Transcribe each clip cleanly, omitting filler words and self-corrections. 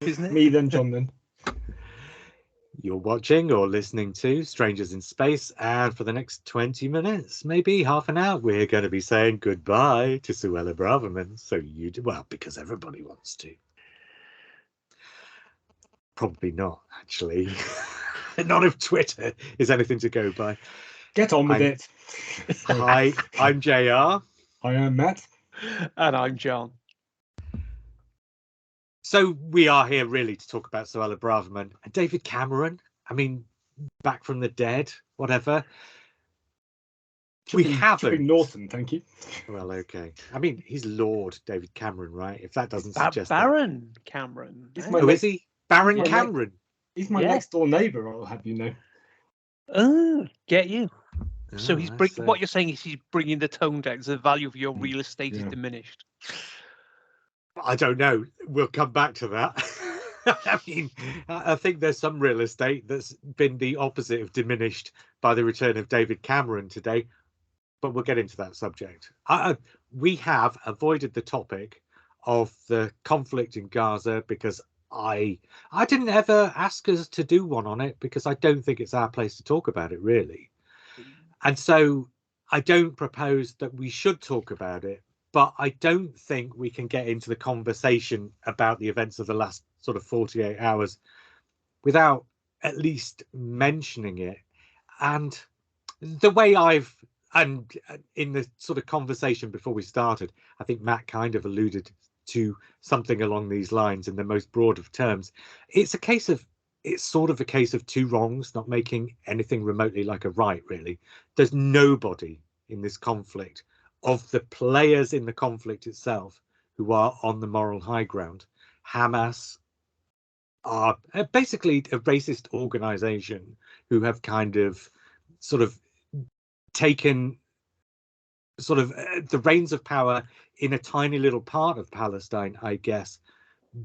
isn't it? Me then, John then. You're watching or listening to Strangers in Space, and for the next 20 minutes, maybe half an hour, we're going to be saying goodbye to Suella Braverman. So you do, well, because everybody wants to. Probably not, actually. Not if Twitter is anything to go by. Get on with it. Hi, I'm JR. I am Matt. And I'm John. So we are here really to talk about Suella Braverman and David Cameron. I mean, back from the dead, whatever. We haven't. Norton, thank you. Well, okay. I mean, he's Lord David Cameron, right? If that doesn't suggest Baron that... Cameron. Oh, is he? Baron Cameron. He's my next door neighbour, I'll have you know. Oh, get you. So he's bringing. What you're saying is he's bringing the tone down. So the value of your real estate is diminished. I don't know. We'll come back to that. I mean, I think there's some real estate that's been the opposite of diminished by the return of David Cameron today, but we'll get into that subject. We have avoided the topic of the conflict in Gaza because I didn't ever ask us to do one on it because I don't think it's our place to talk about it, really. And so I don't propose that we should talk about it. But I don't think we can get into the conversation about the events of the last sort of 48 hours without at least mentioning it. And the way and in the sort of conversation before we started, I think Matt kind of alluded to something along these lines in the most broad of terms. It's sort of a case of two wrongs, not making anything remotely like a right, really. There's nobody in this conflict of the players in the conflict itself who are on the moral high ground. Hamas are basically a racist organization who have kind of sort of taken sort of the reins of power in a tiny little part of Palestine, I guess,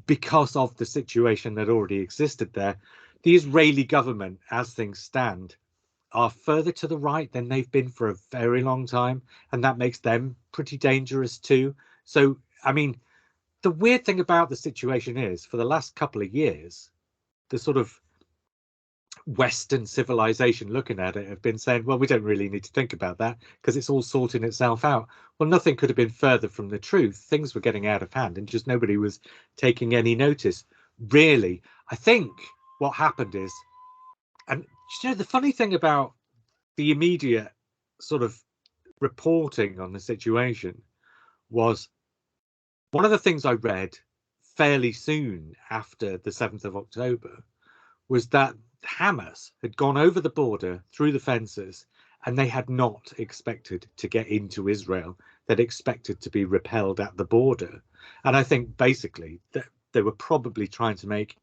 because of the situation that already existed there. The Israeli government, as things stand, are further to the right than they've been for a very long time, and that makes them pretty dangerous too. So, I mean, the weird thing about the situation is, for the last couple of years, the sort of Western civilization looking at it have been saying, well, we don't really need to think about that because it's all sorting itself out. Well, nothing could have been further from the truth. Things were getting out of hand and just nobody was taking any notice. Really, I think what happened is, and you know, the funny thing about the immediate sort of reporting on the situation was one of the things I read fairly soon after the 7th of October was that Hamas had gone over the border through the fences and they had not expected to get into Israel. They'd expected to be repelled at the border. And I think basically that they were probably trying to make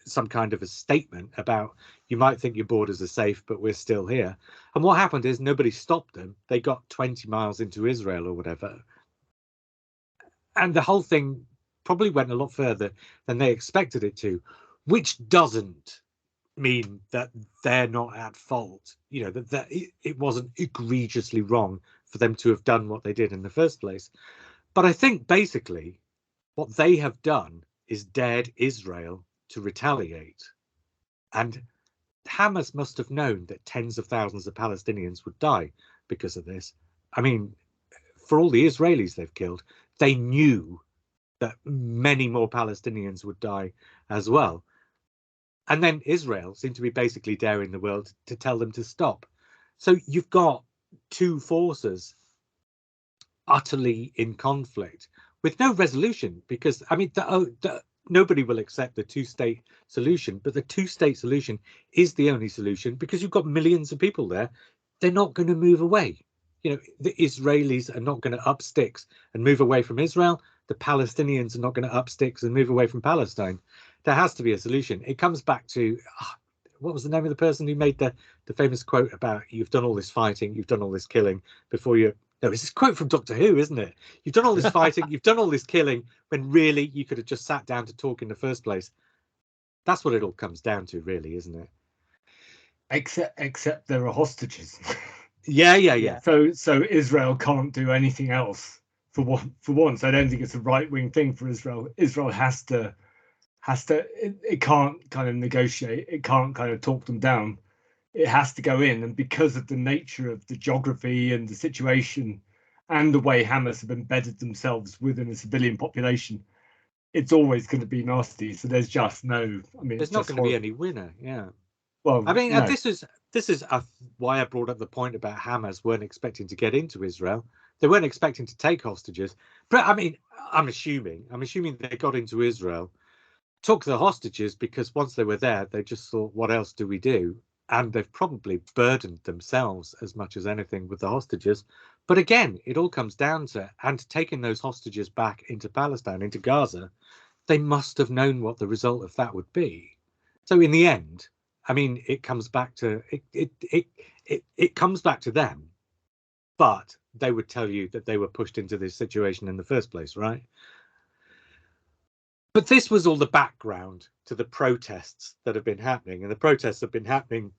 some kind of a statement about, you might think your borders are safe, but we're still here. And what happened is nobody stopped them. They got 20 miles into Israel or whatever. And the whole thing probably went a lot further than they expected it to, which doesn't mean that they're not at fault. You know, that it wasn't egregiously wrong for them to have done what they did in the first place. But I think basically what they have done is dared Israel to retaliate. And Hamas must have known that tens of thousands of Palestinians would die because of this. I mean, for all the Israelis they've killed, they knew that many more Palestinians would die as well. And then Israel seemed to be basically daring the world to tell them to stop. So you've got two forces utterly in conflict with no resolution, because, I mean, nobody will accept the two-state solution, but the two-state solution is the only solution because you've got millions of people there. They're not going to move away. You know, the Israelis are not going to up sticks and move away from Israel. The Palestinians are not going to up sticks and move away from Palestine. There has to be a solution. It comes back to, what was the name of the person who made the famous quote about, you've done all this fighting, you've done all this killing before you... No, it's this quote from Doctor Who, isn't it? You've done all this fighting, you've done all this killing, when really you could have just sat down to talk in the first place. That's what it all comes down to, really, isn't it? Except there are hostages. Yeah. So Israel can't do anything else for once. I don't think it's a right-wing thing for Israel. Israel has to it can't kind of negotiate. It can't kind of talk them down. It has to go in, and because of the nature of the geography and the situation and the way Hamas have embedded themselves within a civilian population, it's always going to be nasty. So there's just no. I mean, There's not going to be any winner. Yeah. Well, I mean, no. this is why I brought up the point about Hamas weren't expecting to get into Israel. They weren't expecting to take hostages. But I mean, I'm assuming they got into Israel, took the hostages because once they were there, they just thought, what else do we do? And they've probably burdened themselves as much as anything with the hostages. But again, it all comes down to, and taking those hostages back into Palestine, into Gaza, they must have known what the result of that would be. So in the end, I mean, it comes back to it comes back to them, but they would tell you that they were pushed into this situation in the first place, right? But this was all the background to the protests that have been happening, and the protests have been happening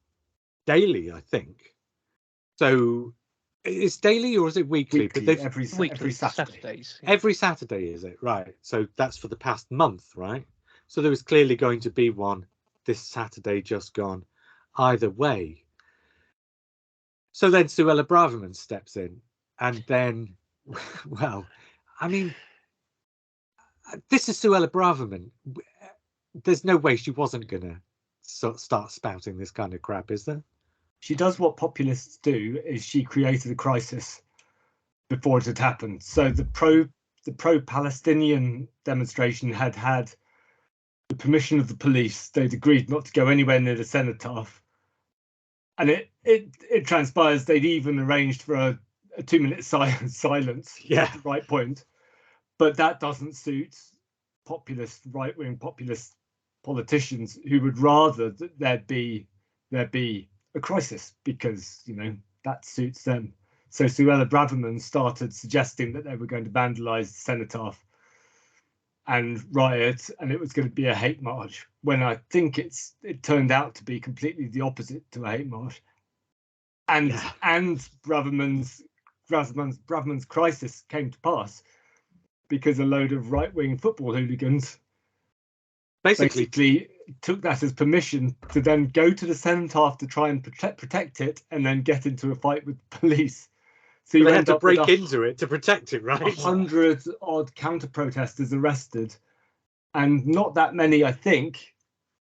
daily, I think. So it's daily or is it weekly? Weekly, But every Weekly, Saturday. Saturdays. every Saturday, is it? Right. So that's for the past month, right? So there was clearly going to be one this Saturday just gone either way. So then Suella Braverman steps in, and then, well, I mean, this is Suella Braverman. There's no way she wasn't going to start spouting this kind of crap, is there? She does what populists do, is she created a crisis before it had happened. So the pro-Palestinian demonstration had the permission of the police. They'd agreed not to go anywhere near the cenotaph. And it transpires they'd even arranged for a 2-minute silence at the right point. But that doesn't suit right-wing populist politicians who would rather that there be a crisis because, you know, that suits them. So Suella Braverman started suggesting that they were going to vandalize the cenotaph and riot, and it was going to be a hate march, when I think it turned out to be completely the opposite to a hate march. And Braverman's crisis came to pass because a load of right-wing football hooligans basically took that as permission to then go to the cenotaph to try and protect it, and then get into a fight with the police. So they had to break into it to protect it, right? 100 odd counter protesters arrested, and not that many, I think,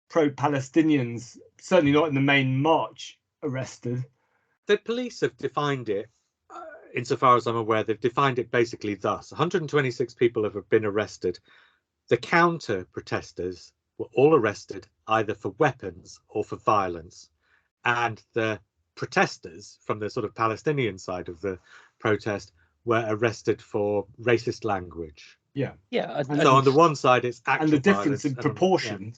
pro-Palestinians, certainly not in the main march, arrested. The police have defined it, insofar as I'm aware, they've defined it basically thus: 126 people have been arrested. The counter protesters were all arrested either for weapons or for violence, and the protesters from the sort of Palestinian side of the protest were arrested for racist language. Yeah. So on the one side, it's actual and the difference in proportion.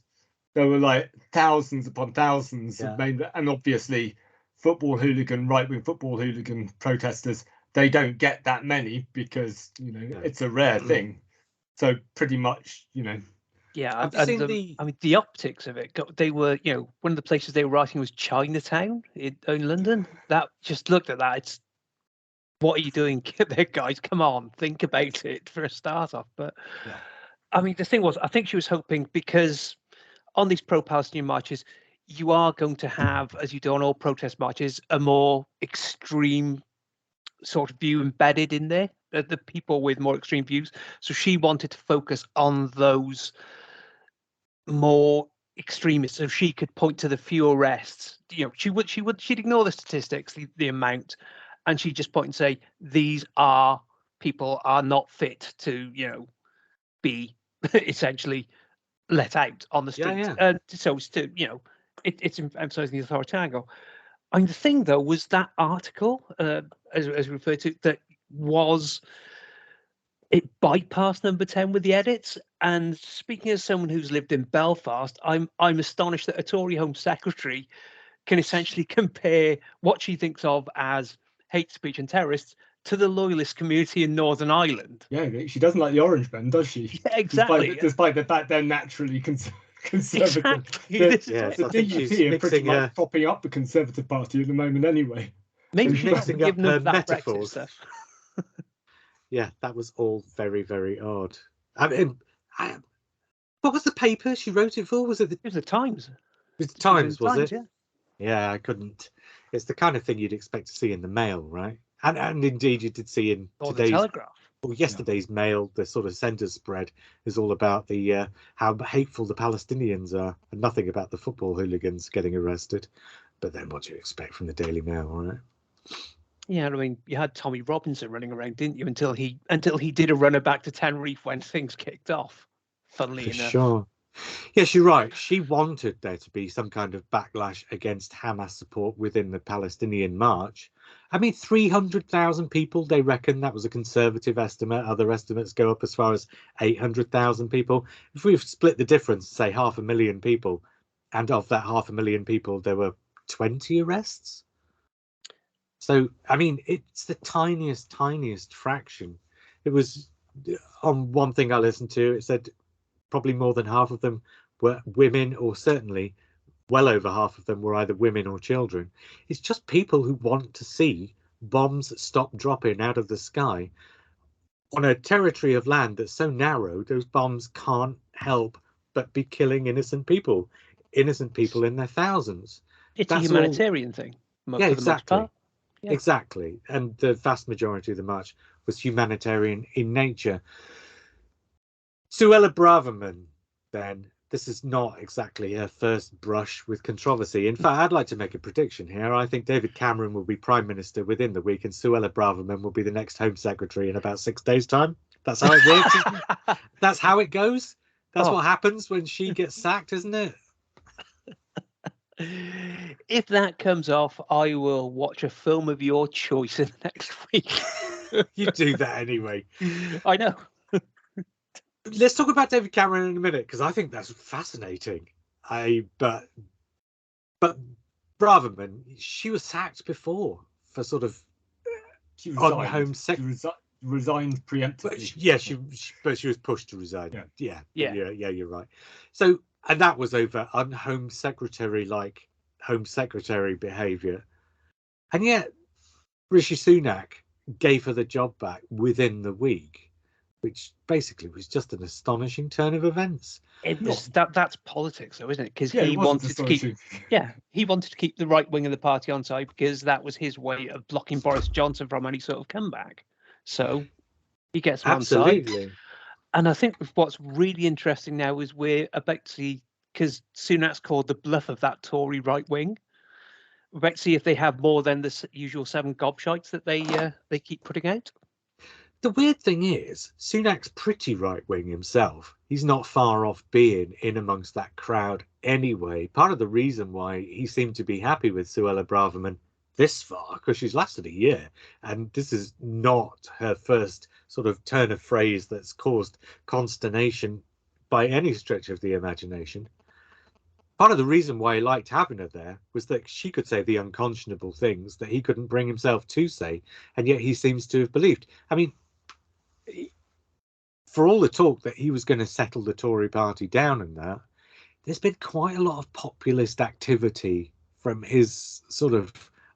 There were like thousands upon thousands of and obviously right-wing football hooligan protesters. They don't get that many because, you know, it's a rare thing. So pretty much, you know. Yeah, I mean, the optics of it. They were, you know, one of the places they were writing was Chinatown in London. That, just looked at that. It's, what are you doing there, guys? Come on, think about it for a start off. But I mean, the thing was, I think she was hoping, because on these pro-Palestinian marches, you are going to have, as you do on all protest marches, a more extreme sort of view embedded in there. The people with more extreme views. So she wanted to focus on those more extremists, so she could point to the few arrests. You know, she'd ignore the statistics, the amount, and she'd just point and say, these are people are not fit to, you know, be essentially let out on the street. So it's to, you know, it's emphasizing the authoritarian angle. I mean, the thing though was that article, as we referred to, that was, it bypassed number 10 with the edits. And speaking as someone who's lived in Belfast, I'm astonished that a Tory Home Secretary can essentially compare what she thinks of as hate speech and terrorists to the loyalist community in Northern Ireland. Yeah, she doesn't like the Orange Men, does she? Yeah, exactly. Despite the fact they're naturally conservative. Exactly. The DUP are pretty much propping up the Conservative Party at the moment anyway. Maybe she's mixing up her metaphors. Stuff. Yeah, that was all very, very odd. I mean, What was the paper she wrote it for? Was it It was the Times. It was the Times, was Times, it? Yeah. Yeah, I couldn't. It's the kind of thing you'd expect to see in the Mail, right? And indeed you did see in Or the today's Telegraph. or yesterday's Mail. The sort of centre spread is all about the how hateful the Palestinians are, and nothing about the football hooligans getting arrested. But then, what do you expect from the Daily Mail, right? Yeah, I mean, you had Tommy Robinson running around, didn't you? Until he did a runner back to Tenerife when things kicked off. Funnily enough. Sure. Yes, you're right. She wanted there to be some kind of backlash against Hamas support within the Palestinian march. I mean, 300,000 people, they reckon. That was a conservative estimate. Other estimates go up as far as 800,000 people. If we've split the difference, say 500,000 people, and of that 500,000 people, there were 20 arrests. So, I mean, it's the tiniest fraction. It was on one thing I listened to, it said probably more than half of them were women, or certainly well over half of them were either women or children. It's just people who want to see bombs stop dropping out of the sky on a territory of land that's so narrow, those bombs can't help but be killing innocent people in their thousands. It's That's a humanitarian thing. Yeah, for the most part. Yeah. Exactly. And the vast majority of the march was humanitarian in nature. Suella Braverman, then, this is not exactly her first brush with controversy. In fact, I'd like to make a prediction here. I think David Cameron will be Prime Minister within the week, and Suella Braverman will be the next Home Secretary in about 6 days' time. That's how it works, isn't it? That's how it goes. That's what happens when she gets sacked, isn't it? If that comes off, I will watch a film of your choice in the next week. You do that anyway. I know. Let's talk about David Cameron in a minute, because I think that's fascinating. But Braverman, she was sacked before for sort of on Home Secretary. Resigned preemptively. But she was pushed to resign. Yeah, you're right. So, and that was over Home Secretary behaviour, and yet Rishi Sunak gave her the job back within the week, which basically was just an astonishing turn of events. It was that's politics, though, isn't it? Because he wanted to keep the right wing of the party on side, because that was his way of blocking Boris Johnson from any sort of comeback. So he gets him on side. And I think what's really interesting now is we're about to see, because Sunak's called the bluff of that Tory right wing. We're about to see if they have more than the usual 7 gobshites that they keep putting out. The weird thing is, Sunak's pretty right-wing himself. He's not far off being in amongst that crowd anyway. Part of the reason why he seemed to be happy with Suella Braverman this far, because she's lasted a year, and this is not her first sort of turn of phrase that's caused consternation by any stretch of the imagination. Part of the reason why he liked having her there was that she could say the unconscionable things that he couldn't bring himself to say, and yet he seems to have believed. I mean, for all the talk that he was going to settle the Tory party down and that, there's been quite a lot of populist activity from his sort of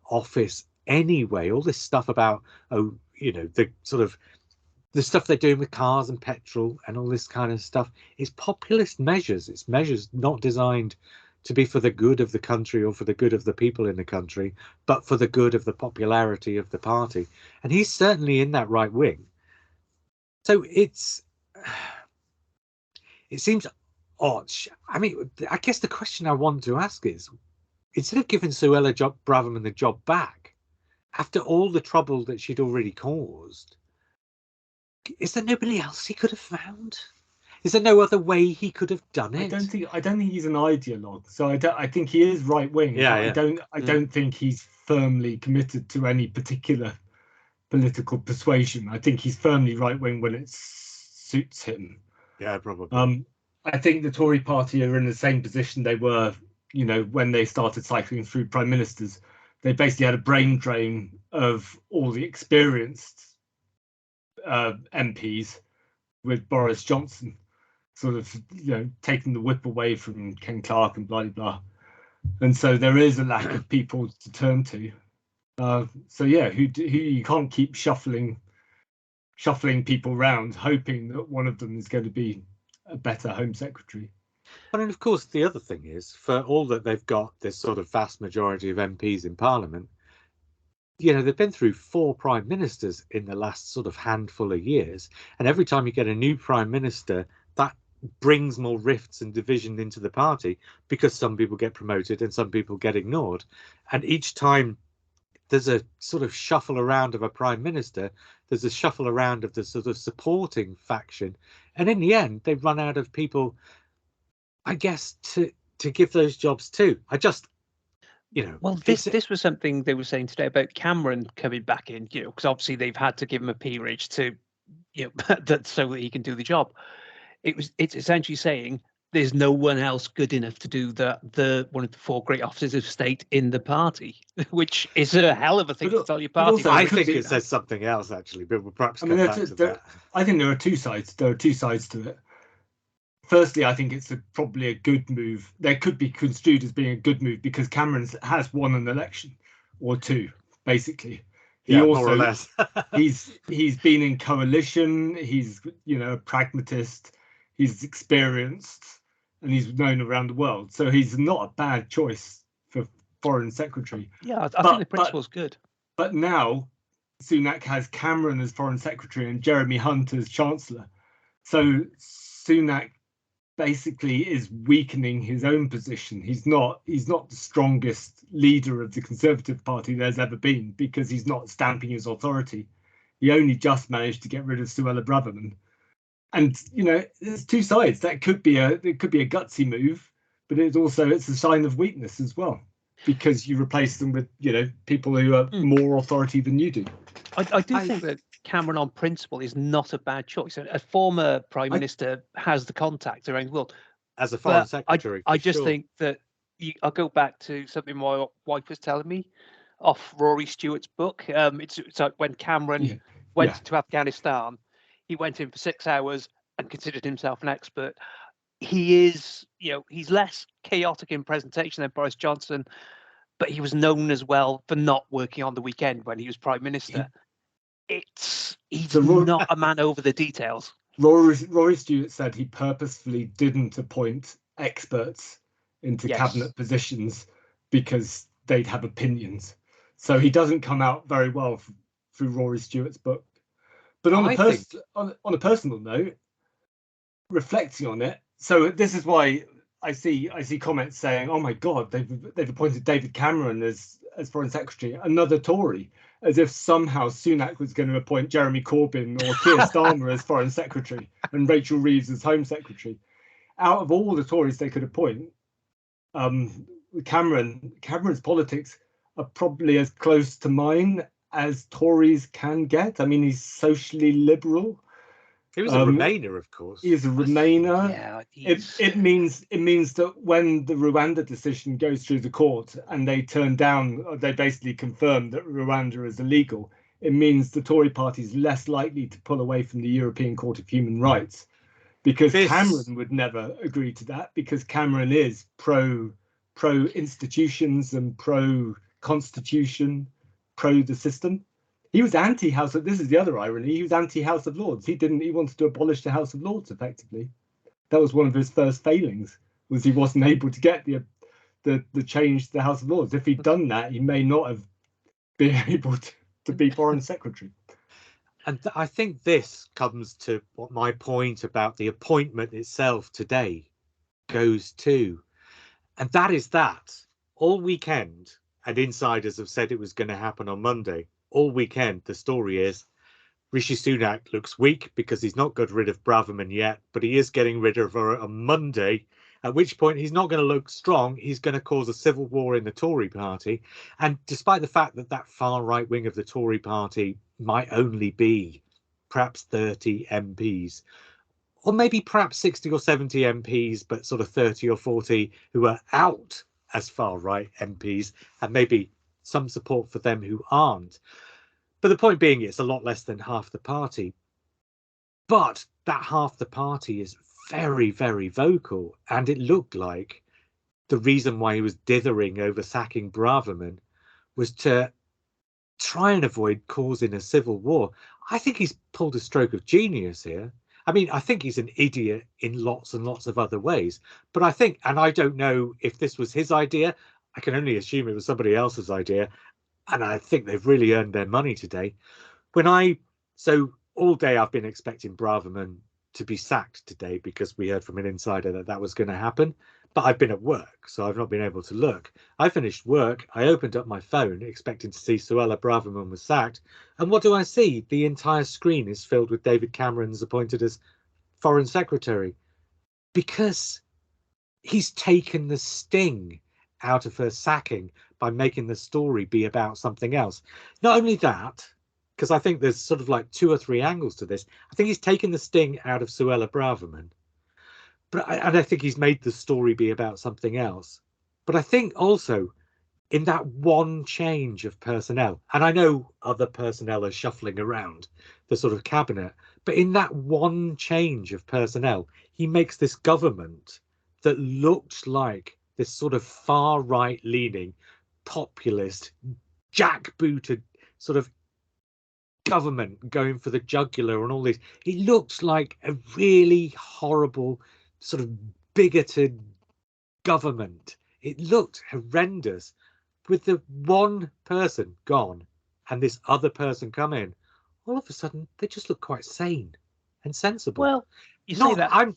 office anyway. All this stuff about, the sort of the stuff they're doing with cars and petrol and all this kind of stuff is populist measures. It's measures not designed to be for the good of the country or for the good of the people in the country, but for the good of the popularity of the party. And he's certainly in that right wing. So it seems odd. I mean, I guess the question I want to ask is, instead of giving Suella Braverman the job back, after all the trouble that she'd already caused, is there nobody else he could have found? Is there no other way he could have done it? I don't think he's an ideologue. So I think he is right wing. Yeah. I don't think he's firmly committed to any particular political persuasion. I think he's firmly right wing when it suits him. Yeah, probably. I think the Tory party are in the same position they were, when they started cycling through prime ministers. They basically had a brain drain of all the experienced MPs, with Boris Johnson sort of taking the whip away from Ken Clarke and blah blah, and so there is a lack of people to turn to. So who you can't keep shuffling people around hoping that one of them is going to be a better Home Secretary. And then, of course, the other thing is, for all that they've got this sort of vast majority of MPs in Parliament, they've been through 4 prime ministers in the last sort of handful of years. And every time you get a new prime minister, that brings more rifts and division into the party, because some people get promoted and some people get ignored. And each time there's a sort of shuffle around of a prime minister, there's a shuffle around of the sort of supporting faction. And in the end, they run out of people, I guess, to give those jobs to. Well, this was something they were saying today about Cameron coming back in, because obviously they've had to give him a peerage to, so that he can do the job. It's essentially saying there's no one else good enough to do the one of the 4 great officers of state in the party, which is a hell of a thing to tell your party. Also, I think it says something else, actually, but we'll perhaps come back to that. I think there are 2 sides. There are 2 sides to it. Firstly, I think it's probably a good move. There could be construed as being a good move because Cameron has won an election or 2, basically. He also, more or less. he's been in coalition. He's a pragmatist. He's experienced, and he's known around the world. So he's not a bad choice for Foreign Secretary. Yeah, I think the principle's good. But now Sunak has Cameron as Foreign Secretary and Jeremy Hunt as Chancellor. So Sunak basically is weakening his own position. He's not the strongest leader of the Conservative Party there's ever been, because he's not stamping his authority. He only just managed to get rid of Suella Braverman. And there's 2 sides. That could be a gutsy move, but it's a sign of weakness as well, because you replace them with people who are more authority than you do. I do think that Cameron on principle is not a bad choice. A former prime minister has the contacts around the world. As a foreign secretary. I just think that I'll go back to something my wife was telling me off Rory Stewart's book. It's like when Cameron went to Afghanistan, he went in for 6 hours and considered himself an expert. He is, he's less chaotic in presentation than Boris Johnson, but he was known as well for not working on the weekend when he was prime minister. He's not a man over the details. Rory Stewart said he purposefully didn't appoint experts into cabinet positions because they'd have opinions. So he doesn't come out very well through Rory Stewart's book. But on a personal note, reflecting on it, so this is why I see comments saying, "Oh my God, they've appointed David Cameron as Foreign Secretary, another Tory," as if somehow Sunak was going to appoint Jeremy Corbyn or Keir Starmer as Foreign Secretary and Rachel Reeves as Home Secretary. Out of all the Tories they could appoint, Cameron's politics are probably as close to mine as Tories can get. I mean, he's socially liberal. He was a Remainer, of course. He is a Remainer. Yeah, it means that when the Rwanda decision goes through the court and they basically confirm that Rwanda is illegal, it means the Tory party is less likely to pull away from the European Court of Human Rights, because Cameron would never agree to that, because Cameron is pro institutions and pro constitution, pro the system. He was anti-House of. This is the other irony. He was anti-House of Lords. He wanted to abolish the House of Lords effectively. That was one of his first failings. Was he wasn't able to get the change to the House of Lords. If he'd done that, he may not have been able to be Foreign Secretary. And I think this comes to what my point about the appointment itself today goes to, and that is that all weekend, and insiders have said it was going to happen on Monday. All weekend, the story is Rishi Sunak looks weak because he's not got rid of Braverman yet, but he is getting rid of her on Monday, at which point he's not going to look strong. He's going to cause a civil war in the Tory party. And despite the fact that far right wing of the Tory party might only be perhaps 30 MPs, or maybe perhaps 60 or 70 MPs, but sort of 30 or 40 who are out as far right MPs, and maybe some support for them who aren't. But the point being, it's a lot less than half the party. But that half the party is very, very vocal. And it looked like the reason why he was dithering over sacking Braverman was to try and avoid causing a civil war. I think he's pulled a stroke of genius here. I mean, I think he's an idiot in lots and lots of other ways. But I think, and I don't know if this was his idea. I can only assume it was somebody else's idea. And I think they've really earned their money today. So all day I've been expecting Braverman to be sacked today because we heard from an insider that that was going to happen. But I've been at work, so I've not been able to look. I finished work. I opened up my phone expecting to see Suella Braverman was sacked. And what do I see? The entire screen is filled with David Cameron's appointed as Foreign Secretary, because he's taken the sting out of her sacking by making the story be about something else. Not only that, because I think there's sort of like 2 or 3 angles to this. I think he's taken the sting out of Suella Braverman, and I think he's made the story be about something else. But I think also in that one change of personnel, and I know other personnel are shuffling around the sort of cabinet, but in that one change of personnel, he makes this government that looked like this sort of far right leaning, populist, jackbooted sort of government going for the jugular and all this. It looked like a really horrible, sort of bigoted government. It looked horrendous. With the one person gone and this other person come in, all of a sudden they just look quite sane and sensible. Well, you say that. I'm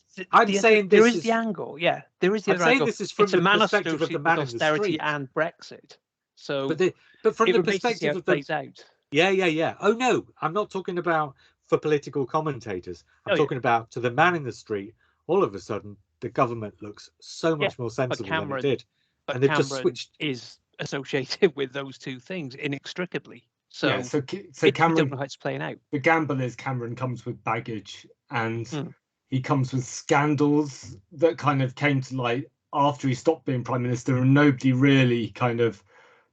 saying there this is the angle. Yeah, there is the I'm other saying angle. this is from It's a the man perspective of the man in the austerity street. and Brexit. So, but from it the remains to see perspective how of it the plays out. yeah. Oh no, I'm not talking about for political commentators. I'm talking about to the man in the street. All of a sudden, the government looks so much more sensible than it did, and they've Cameron just switched. Is associated with those two things inextricably. So, yeah, so we Cameron, don't know how it's playing out. The gamble is Cameron comes with baggage, and he comes with scandals that kind of came to light after he stopped being prime minister, and nobody really kind of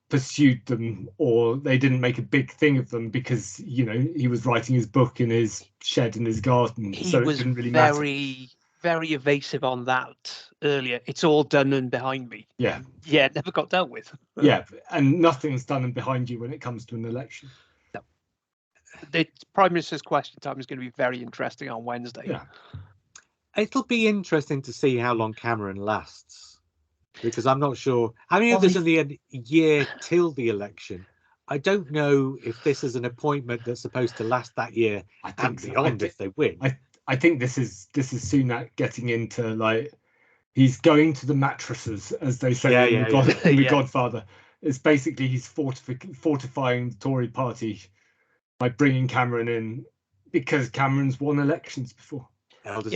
pursued them, or they didn't make a big thing of them because he was writing his book in his shed in his garden, so it didn't really matter. Very evasive on that earlier. It's all done and behind me. Yeah, it never got dealt with. Yeah, and nothing's done and behind you when it comes to an election. No. The Prime Minister's question time is going to be very interesting on Wednesday. Yeah, it'll be interesting to see how long Cameron lasts, because I'm not sure. I mean, there's only a year till the election. I don't know if this is an appointment that's supposed to last that year and beyond if they win. I think this is Sunak getting into, like, he's going to the mattresses, as they say in The Godfather. It's basically he's fortifying the Tory party by bringing Cameron in, because Cameron's won elections before. They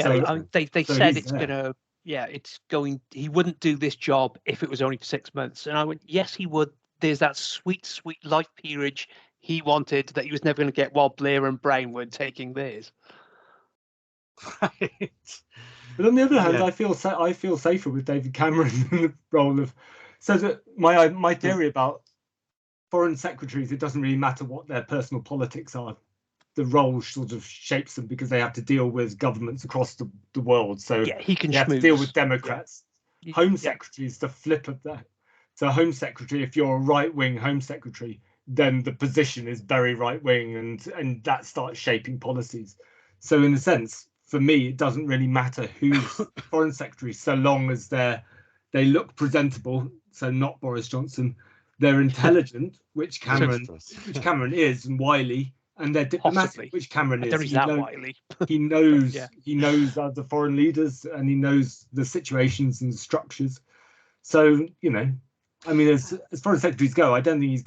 said it's gonna. Yeah, it's going. He wouldn't do this job if it was only for 6 months. And I went, yes, he would. There's that sweet life peerage he wanted that he was never going to get while Blair and Brown were taking theirs. Right. But on the other hand, I feel safer with David Cameron in the role of. So that my theory about foreign secretaries, it doesn't really matter what their personal politics are. The role sort of shapes them because they have to deal with governments across the world. So he can have to deal with Democrats. Yeah. Home Secretary is the flip of that. So Home Secretary, if you're a right-wing Home Secretary, then the position is very right-wing, and that starts shaping policies. So in a sense, for me, it doesn't really matter who's Foreign Secretary, so long as they look presentable. So not Boris Johnson. They're intelligent, which Cameron is, and wily, and they're diplomatic, possibly. Which Cameron is. Wily. He knows he knows other foreign leaders, and he knows the situations and the structures. So I mean, as foreign secretaries go, I don't think he's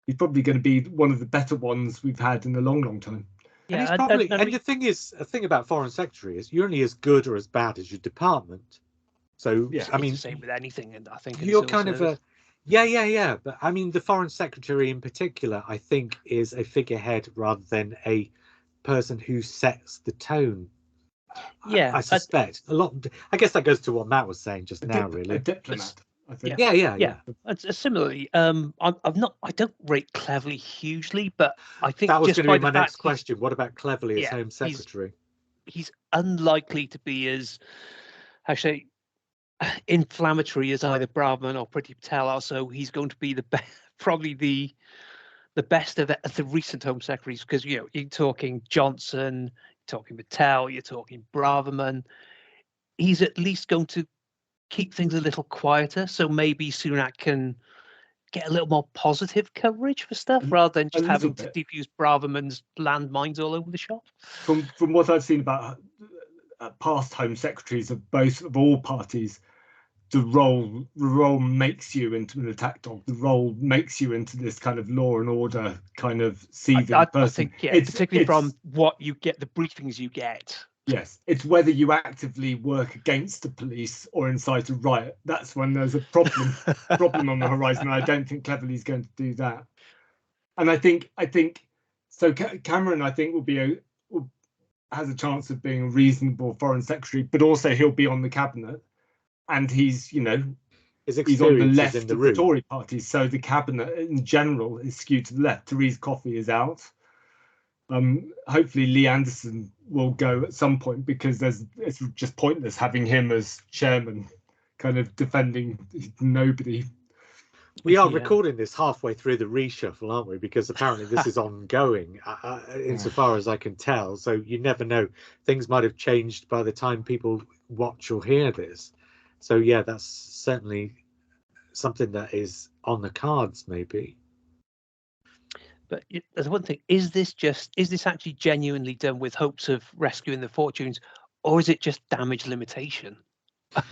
he's probably going to be one of the better ones we've had in a long, long time. Yeah, and he's probably. And the thing about foreign secretary is you're only as good or as bad as your department. So I mean, it's the same with anything, and I think you're kind of a. Yeah. But I mean, the foreign secretary in particular, I think, is a figurehead rather than a person who sets the tone. Yeah, I suspect a lot. I guess that goes to what Matt was saying just now. Really, a diplomat. I think. Yeah. Similarly, I don't rate Cleverly hugely, but I think that was going to be my next question. What about Cleverly as Home Secretary? He's unlikely to be as, actually, inflammatory as either Braverman or Priti Patel are. So he's going to be probably the best of the recent Home Secretaries, because you're talking Johnson, talking Mattel, you're talking Braverman. He's at least going to keep things a little quieter, so maybe Sunak can get a little more positive coverage for stuff rather than just having to defuse Braverman's landmines all over the shop. From what I've seen about past Home Secretaries of all parties, the role makes you into an attack dog. The role makes you into this kind of law and order kind of seething person. I think, particularly from what you get, the briefings you get. Yes, it's whether you actively work against the police or incite a riot. That's when there's a problem on the horizon. And I don't think Cleverly's going to do that. And I think so. Cameron, I think, has a chance of being a reasonable foreign secretary, but also he'll be on the cabinet, and he's he's on the left of the Tory party, so the cabinet in general is skewed to the left. Therese Coffey is out. Hopefully Lee Anderson will go at some point, because it's just pointless having him as chairman, kind of defending nobody. We are recording this halfway through the reshuffle, aren't we? Because apparently this is ongoing, insofar as I can tell. So you never know. Things might have changed by the time people watch or hear this. So yeah, that's certainly something that is on the cards, maybe. But there's one thing: is this actually genuinely done with hopes of rescuing the fortunes, or is it just damage limitation? I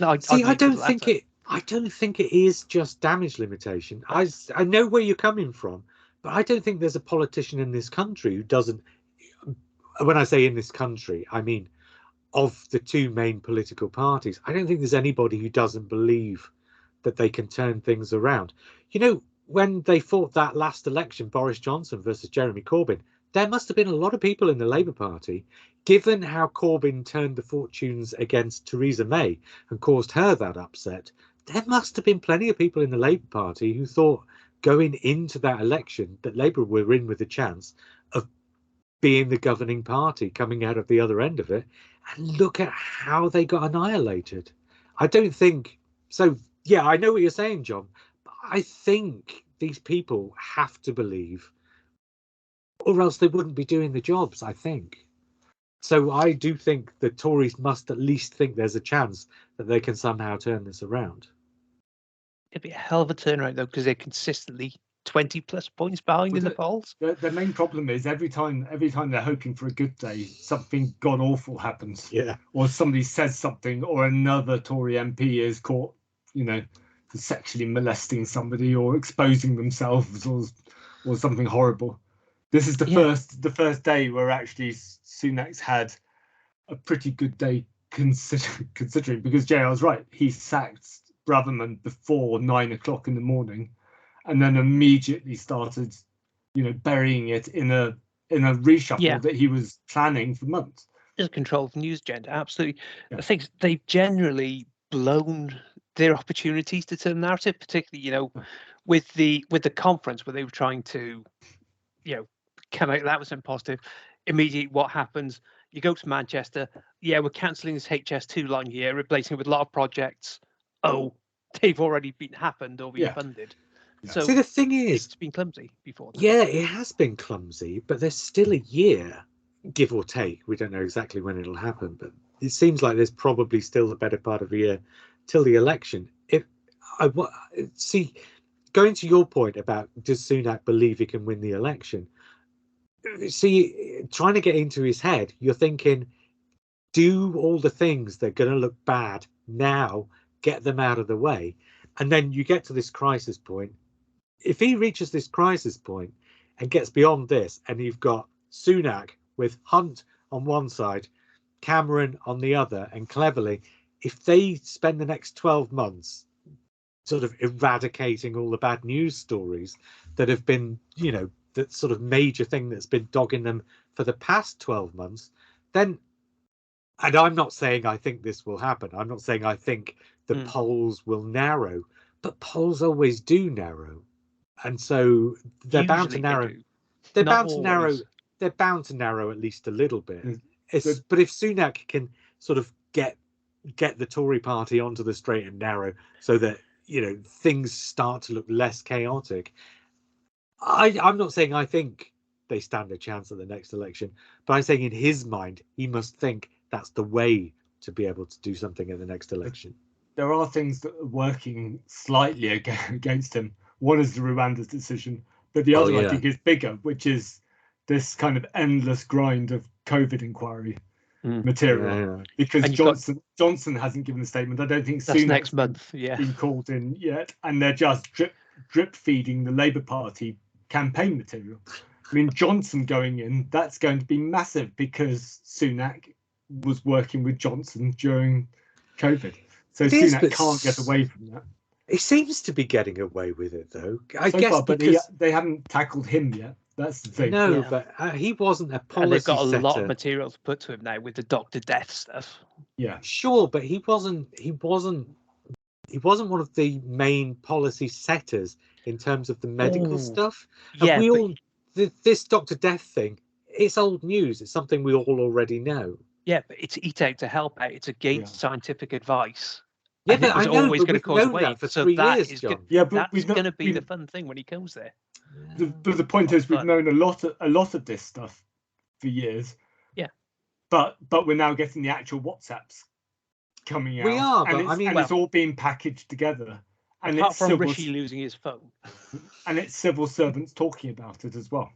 don't think it is just damage limitation. I know where you're coming from, but I don't think there's a politician in this country who doesn't. When I say in this country, I mean of the two main political parties. I don't think there's anybody who doesn't believe that they can turn things around. When they fought that last election, Boris Johnson versus Jeremy Corbyn, there must have been a lot of people in the Labour Party, given how Corbyn turned the fortunes against Theresa May and caused her that upset. There must have been plenty of people in the Labour Party who thought going into that election that Labour were in with a chance of being the governing party coming out of the other end of it. And look at how they got annihilated. I don't think so. Yeah, I know what you're saying, John. I think these people have to believe, or else they wouldn't be doing the jobs, I think. So I do think the Tories must at least think there's a chance that they can somehow turn this around. It'd be a hell of a turnaround, though, because they're consistently 20 plus points behind in the polls. The main problem is every time they're hoping for a good day, something god awful happens. Yeah. Or somebody says something, or another Tory MP is caught, for sexually molesting somebody or exposing themselves or something horrible. This is the first day where actually Sunak's had a pretty good day considering, because JR's right, he sacked Braverman before 9 o'clock in the morning, and then immediately started, burying it in a reshuffle that he was planning for months. There's control of the news agenda, absolutely. Yeah. I think they've generally blown their opportunities to turn the narrative, particularly, with the conference where they were trying to, come out that was positive. Immediately, what happens? You go to Manchester. Yeah, we're cancelling this HS2 line here, replacing it with a lot of projects. Oh, they've already happened or been funded. Yeah. So the thing is, it's been clumsy before. Yeah, it has been clumsy, but there's still a year, give or take. We don't know exactly when it'll happen, but it seems like there's probably still the better part of a year till the election. Going to your point about does Sunak believe he can win the election? See, trying to get into his head, you're thinking, do all the things that are going to look bad now, get them out of the way, and then you get to this crisis point. If he reaches this crisis point and gets beyond this, and you've got Sunak with Hunt on one side, Cameron on the other, and Cleverly, if they spend the next 12 months sort of eradicating all the bad news stories that have been, that sort of major thing that's been dogging them for the past 12 months, then, and I'm not saying I think this will happen. I'm not saying I think the polls will narrow, but polls always do narrow. And so they're bound to narrow. They're bound to narrow. They're bound to narrow at least a little bit. But if Sunak can sort of get the Tory party onto the straight and narrow, so that things start to look less chaotic, I'm not saying I think they stand a chance at the next election. But I'm saying in his mind, he must think that's the way to be able to do something at the next election. There are things that are working slightly against him. One is the Rwanda's decision, but the other I think is bigger, which is this kind of endless grind of COVID inquiry material. Because Johnson hasn't given a statement. I don't think that's next month. Been called in yet, and they're just drip feeding the Labour Party campaign material. I mean, Johnson going in, that's going to be massive because Sunak was working with Johnson during COVID. So Sunak can't get away from that. He seems to be getting away with it, though. I guess but they haven't tackled him yet. That's the thing. No, but he wasn't a policy and they've got a setter. lot of material to put to him now with the Dr. Death stuff. Yeah, sure, but he wasn't one of the main policy setters in terms of the medical stuff. And this Dr. Death thing, it's old news. It's something we all already know. Yeah, but it's eat out to help out. It's against scientific advice. Yeah, but I know, always going to cause that for 3 years, John. That's going to be the fun thing when he goes there. But the point is, we've known a lot of this stuff for years. Yeah. But we're now getting the actual WhatsApps coming out. We are, but it's all being packaged together. And apart from Rishi losing his phone. And it's civil servants talking about it as well,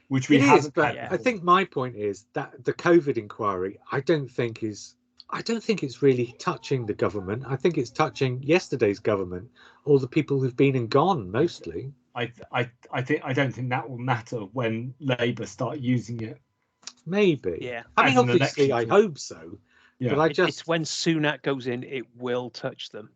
which we haven't. But I think my point is that the COVID inquiry, I don't think it's really touching the government. I think it's touching yesterday's government, or the people who've been and gone mostly. I don't think that will matter when Labour start using it. Maybe. Yeah. I mean, obviously, I hope so. Yeah. But it's when Sunak goes in, it will touch them.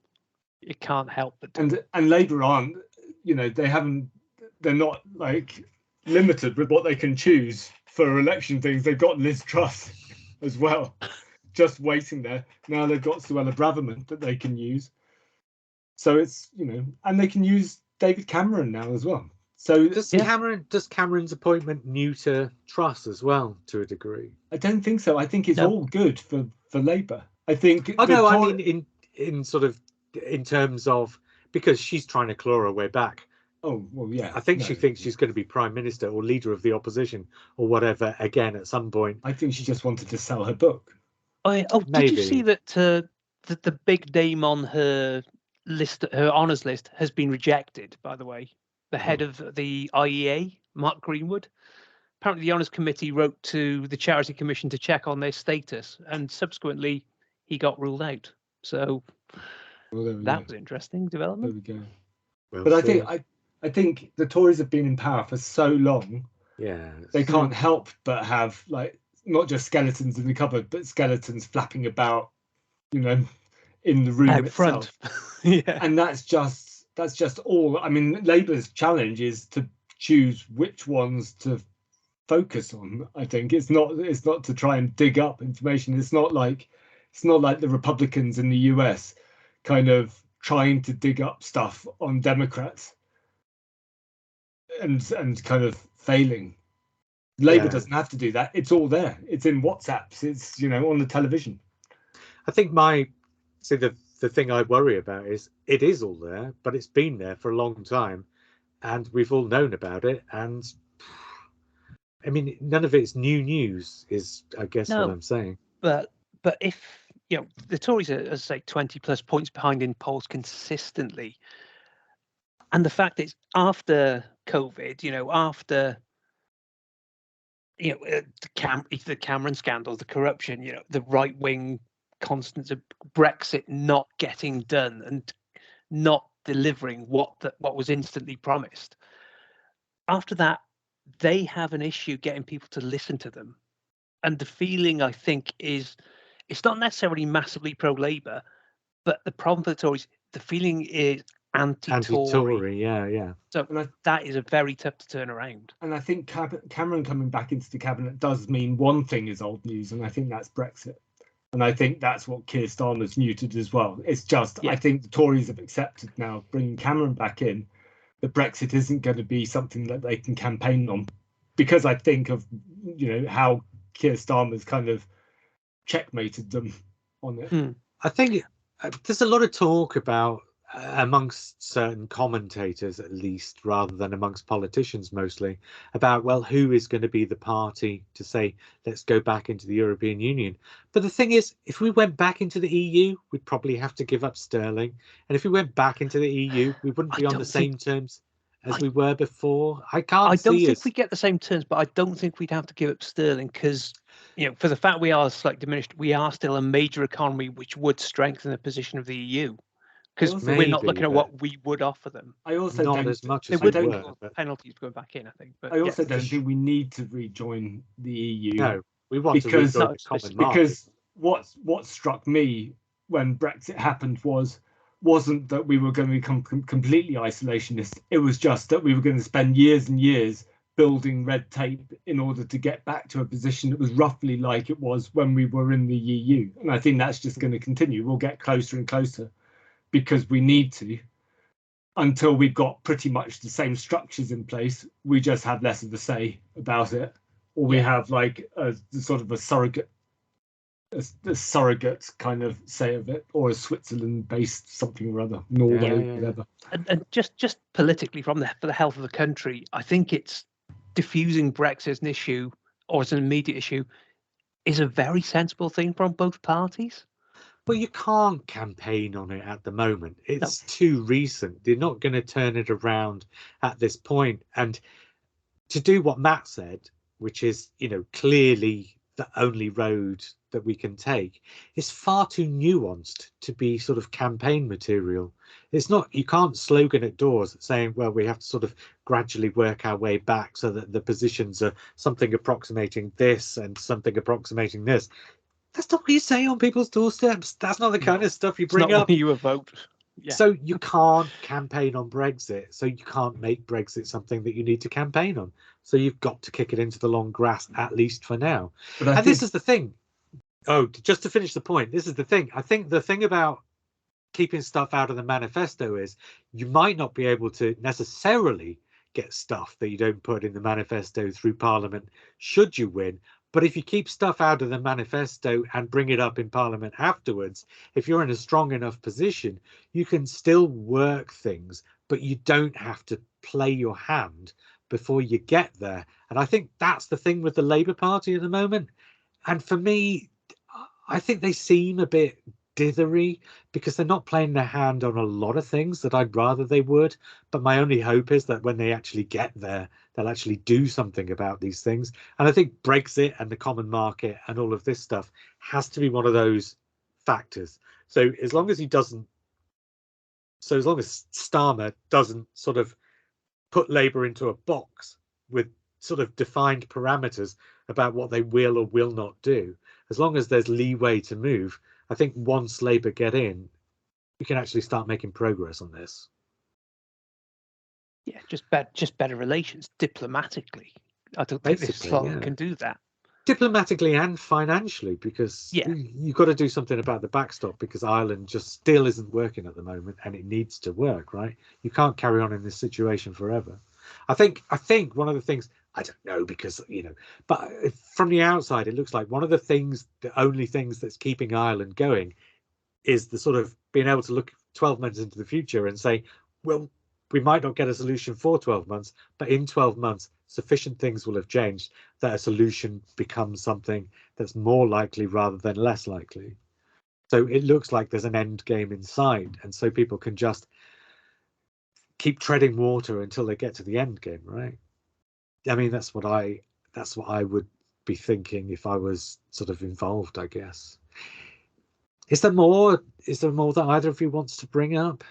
It can't help but. And Labour aren't. They're not like limited with what they can choose for election things. They've got Liz Truss as well, just waiting there. Now they've got Suella Braverman that they can use. So it's, and they can use David Cameron now as well. So does Cameron's appointment neuter Truss as well to a degree? I don't think so. I think it's all good for Labour. I think. I mean in terms of, because she's trying to claw her way back. Oh well, yeah. I think she thinks she's going to be prime minister or leader of the opposition or whatever again at some point. I think she just wanted to sell her book. Did you see that the big name on her list, her honours list, has been rejected? By the way, the head of the IEA, Mark Greenwood. Apparently, the honours committee wrote to the Charity Commission to check on their status, and subsequently, he got ruled out. So that was an interesting development. There we go. Well, but I think the Tories have been in power for so long. Yeah, they can't help but have not just skeletons in the cupboard, but skeletons flapping about, in the room out itself. Front. Yeah, and that's just all. I mean, Labour's challenge is to choose which ones to focus on. I think it's not to try and dig up information. It's not like the Republicans in the US kind of trying to dig up stuff on Democrats and kind of failing. Labour doesn't have to do that. It's all there. It's in WhatsApps. It's on the television. I think the thing I worry about is it is all there, but it's been there for a long time, and we've all known about it. And I mean, none of it's new news, is I guess what I'm saying. But if the Tories are, as I say, 20 plus points behind in polls consistently, and the fact is after COVID, after the Cameron scandal, the corruption, the right wing constants of Brexit not getting done and not delivering what was instantly promised. After that, they have an issue getting people to listen to them, and the feeling I think is it's not necessarily massively pro-Labour, but the problem for the Tories, the feeling is anti-Tory. Yeah. So that is a very tough to turn around. And I think Cameron coming back into the cabinet does mean one thing is old news, and I think that's Brexit. And I think that's what Keir Starmer's neutered as well. It's just, I think the Tories have accepted now, bringing Cameron back in, that Brexit isn't going to be something that they can campaign on, because I think of, how Keir Starmer's kind of checkmated them on it. I think there's a lot of talk about amongst certain commentators, at least, rather than amongst politicians mostly, about, well, who is going to be the party to say, let's go back into the European Union. But the thing is, if we went back into the EU, we'd probably have to give up sterling. And if we went back into the EU, we wouldn't be on the same terms as we were before. I don't think we get the same terms, but I don't think we'd have to give up sterling because, for the fact we are slightly diminished, we are still a major economy, which would strengthen the position of the EU. Because we're not looking at what we would offer them. I also not don't, as much There as would we be were, but penalties going back in, I think. But I also don't think we need to rejoin the EU. no, we want to rejoin the common market. Because what struck me when Brexit happened wasn't that we were going to become completely isolationist. It was just that we were going to spend years and years building red tape in order to get back to a position that was roughly like it was when we were in the EU. And I think that's just going to continue. We'll get closer and closer because we need to, until we've got pretty much the same structures in place. We just have less of a say about it, or we have like a sort of a surrogate kind of say of it, or a Switzerland-based something or other, Norway, whatever. And just politically, for the health of the country, I think it's diffusing Brexit as an issue or as an immediate issue is a very sensible thing from both parties. Well, you can't campaign on it at the moment. It's too recent. They're not going to turn it around at this point. And to do what Matt said, which is, clearly the only road that we can take, is far too nuanced to be sort of campaign material. It's not, you can't slogan at doors saying, well, we have to sort of gradually work our way back so that the positions are something approximating this and something approximating this. That's not what you say on people's doorsteps. That's not the kind of stuff you bring up. You vote. Yeah. So you can't campaign on Brexit. So you can't make Brexit something that you need to campaign on. So you've got to kick it into the long grass, at least for now. And this is the thing. Oh, just to finish the point, this is the thing. I think the thing about keeping stuff out of the manifesto is you might not be able to necessarily get stuff that you don't put in the manifesto through Parliament should you win. But if you keep stuff out of the manifesto and bring it up in Parliament afterwards, if you're in a strong enough position, you can still work things, but you don't have to play your hand before you get there. And I think that's the thing with the Labour Party at the moment. And for me, I think they seem a bit dithery because they're not playing their hand on a lot of things that I'd rather they would. But my only hope is that when they actually get there, they'll actually do something about these things. And I think Brexit and the common market and all of this stuff has to be one of those factors. So as long as Starmer doesn't sort of put Labour into a box with sort of defined parameters about what they will or will not do, as long as there's leeway to move, I think once Labour get in, we can actually start making progress on this. Yeah, just better relations diplomatically. I don't think this slot can do that. Diplomatically and financially, because you've got to do something about the backstop, because Ireland just still isn't working at the moment and it needs to work, right? You can't carry on in this situation forever. I think one of the things, I don't know, because, but from the outside, it looks like one of the only things that's keeping Ireland going is the sort of being able to look 12 months into the future and say, well, we might not get a solution for 12 months, but in 12 months, sufficient things will have changed that a solution becomes something that's more likely rather than less likely. So it looks like there's an end game in sight. And so people can just keep treading water until they get to the end game, right? I mean, that's what I would be thinking if I was sort of involved, I guess. Is there more that either of you wants to bring up?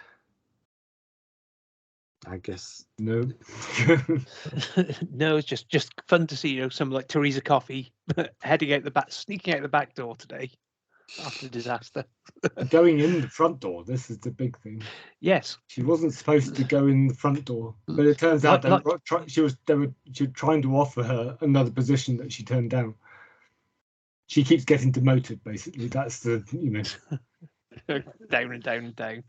I guess no. No, it's just fun to see, someone like Theresa Coffey sneaking out the back door today after the disaster. Going in the front door, this is the big thing. Yes. She wasn't supposed to go in the front door, but it turns out they were trying to offer her another position that she turned down. She keeps getting demoted, basically. That's the, down and down and down.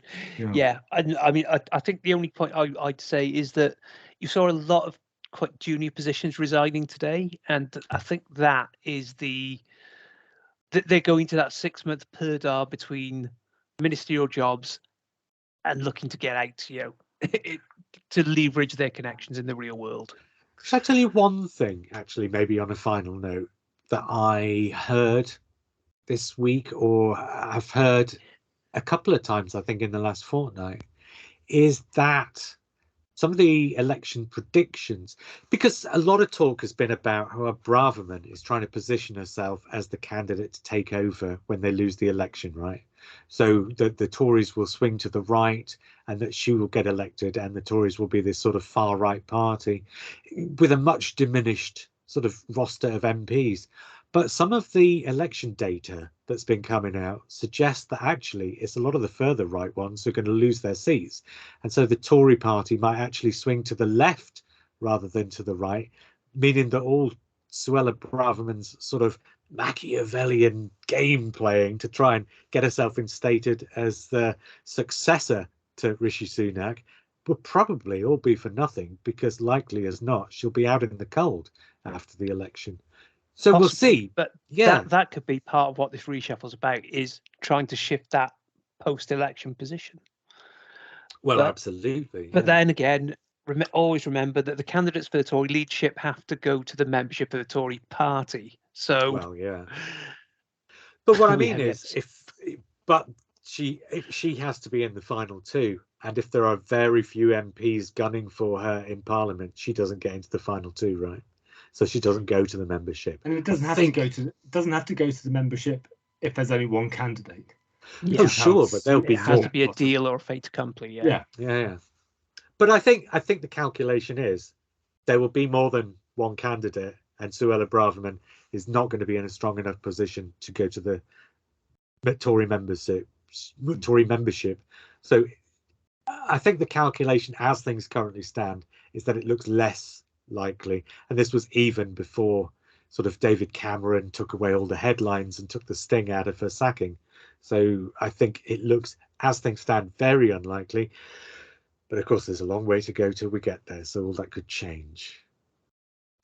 Yeah. I mean, I think the only point I'd say is that you saw a lot of quite junior positions resigning today, and I think that is they're going to that 6-month purdah between ministerial jobs and looking to get out, to leverage their connections in the real world. Shall I tell you one thing, actually, maybe on a final note, that I heard this week, or I've heard a couple of times, I think, in the last fortnight, is that some of the election predictions, because a lot of talk has been about how Braverman is trying to position herself as the candidate to take over when they lose the election, right? So that the Tories will swing to the right and that she will get elected, and the Tories will be this sort of far right party with a much diminished sort of roster of MPs. But some of the election data that's been coming out suggests that actually it's a lot of the further right ones who are going to lose their seats. And so the Tory party might actually swing to the left rather than to the right, meaning that all Suella Braverman's sort of Machiavellian game playing to try and get herself instated as the successor to Rishi Sunak will probably all be for nothing, because likely as not, she'll be out in the cold after the election. So Possibly, we'll see. But yeah, that could be part of what this reshuffle's about, is trying to shift that post-election position. well, absolutely. But then again, always remember that the candidates for the Tory leadership have to go to the membership of the Tory party. So, well, yeah. But what I mean is, if she has to be in the final two, and if there are very few MPs gunning for her in Parliament, she doesn't get into the final two, right? So she doesn't go to the membership. And it doesn't have to go to the membership if there's only one candidate. Yeah. Oh, sure, but there'll be it has to be a deal or a fait accompli. Yeah. But I think the calculation is there will be more than one candidate, and Suella Braverman is not going to be in a strong enough position to go to the Tory membership. So I think the calculation, as things currently stand, is that it looks less likely. And this was even before sort of David Cameron took away all the headlines and took the sting out of her sacking. So I think it looks, as things stand, very unlikely. But of course, there's a long way to go till we get there, so all that could change.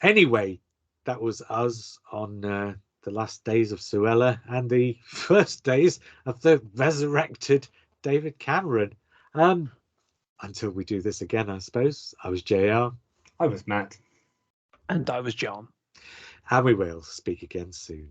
Anyway, that was us on the last days of Suella and the first days of the resurrected David Cameron. Until we do this again, I suppose. I was JR. I was Matt. And I was John. And we will speak again soon.